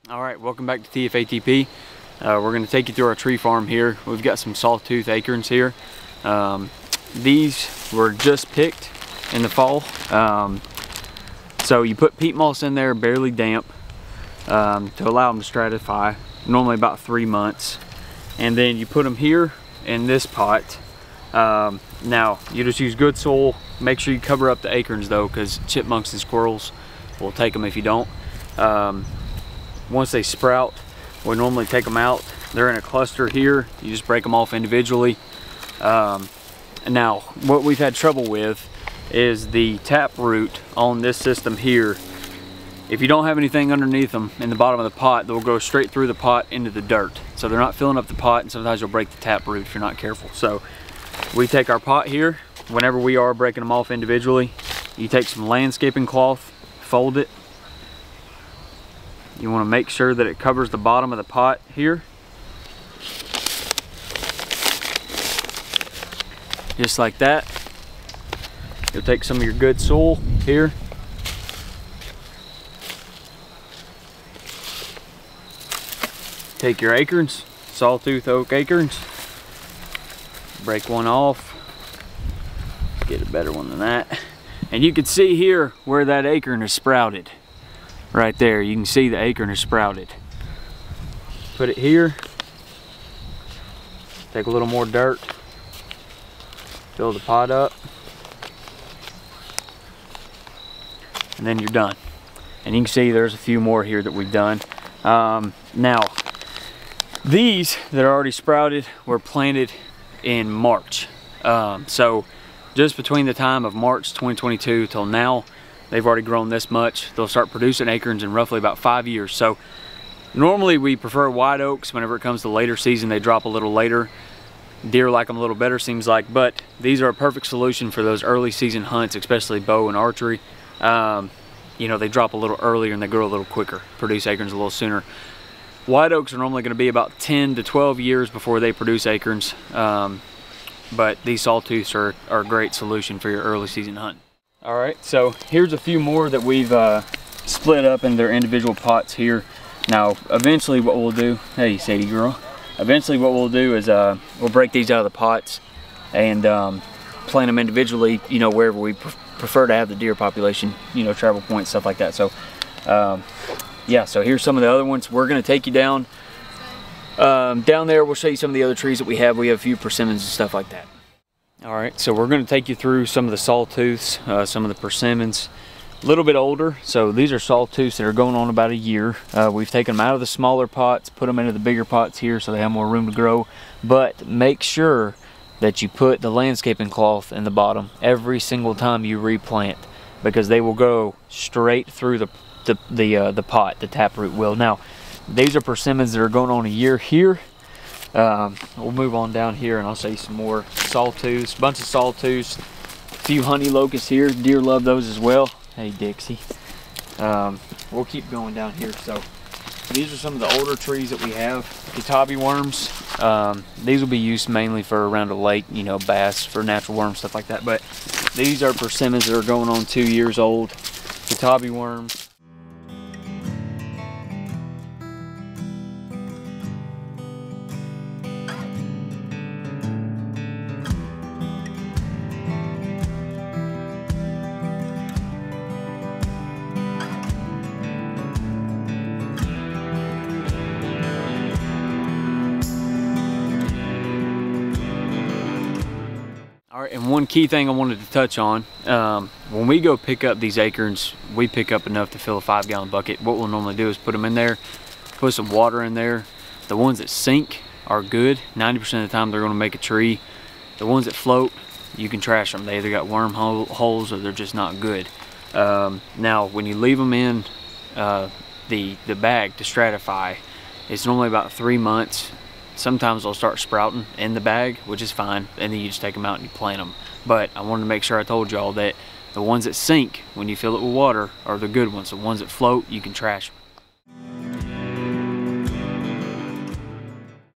All right, welcome back to TFATP. We're going to take you through our tree farm here. We've got some sawtooth acorns here. These were just picked in the fall. So you put peat moss in there, barely damp, to allow them to stratify, normally about 3 months. And then you put them here in this pot. Now, you just use good soil. Make sure you cover up the acorns though, because chipmunks and squirrels will take them if you don't. Once they sprout, we normally take them out. They're in a cluster here. You just break them off individually. Now, what we've had trouble with is the tap root on this system here. If you don't have anything underneath them in the bottom of the pot, they'll go straight through the pot into the dirt. So they're not filling up the pot, and sometimes you'll break the tap root if you're not careful. So we take our pot here, whenever we are breaking them off individually, you take some landscaping cloth, fold it. You want to make sure that it covers the bottom of the pot here. Just like that. You'll take some of your good soil here. Take your acorns, Sawtooth Oak acorns. Break one off. Get a better one than that. And you can see here where that acorn is sprouted. Right there, you can see the acorn is sprouted. Put it here. Take a little more dirt. Fill the pot up. And then you're done. And you can see there's a few more here that we've done. Now, these that are already sprouted were planted in March. So just between the time of March 2022 till now, they've already grown this much. They'll start producing acorns in roughly about 5 years. So normally we prefer white oaks. Whenever it comes to later season, they drop a little later. Deer like them a little better, seems like, but these are a perfect solution for those early season hunts, especially bow and archery. You know, they drop a little earlier and they grow a little quicker, produce acorns a little sooner. White oaks are normally going to be about 10 to 12 years before they produce acorns, but these sawtooths are a great solution for your early season hunt. All right, so here's a few more that we've split up in their individual pots here. Now, eventually what we'll do, hey Sadie girl, eventually what we'll do is we'll break these out of the pots and plant them individually, you know, wherever we prefer to have the deer population, you know, travel points, stuff like that. So yeah, so here's some of the other ones. We're gonna take you down there. We'll show you some of the other trees that we have. We have a few persimmons and stuff like that. All right, so we're going to take you through some of the sawtooths, some of the persimmons, a little bit older. So these are sawtooths that are going on about a year. We've taken them out of the smaller pots, put them into the bigger pots here so they have more room to grow. But make sure that you put the landscaping cloth in the bottom every single time you replant, because they will go straight through the pot, the taproot will. Now, these are persimmons that are going on a year here. We'll move on down here and I'll show you some more sawtooths, bunch of sawtooths, a few honey locusts here. Deer love those as well. Hey Dixie. We'll keep going down here. So these are some of the older trees that we have. Katabi worms. These will be used mainly for around a lake, you know, bass, for natural worms, stuff like that. But these are persimmons that are going on 2 years old. Katabi worms. And one key thing I wanted to touch on, when we go pick up these acorns, we pick up enough to fill a 5-gallon bucket. What we'll normally do is put them in there, put some water in there. The ones that sink are good. 90% of the time they're going to make a tree. The ones that float, you can trash them. They either got worm holes or they're just not good. Now, when you leave them in the bag to stratify, it's normally about 3 months. Sometimes they'll start sprouting in the bag, which is fine, and then you just take them out and you plant them. But I wanted to make sure I told y'all that the ones that sink when you fill it with water are the good ones. The ones that float, you can trash them.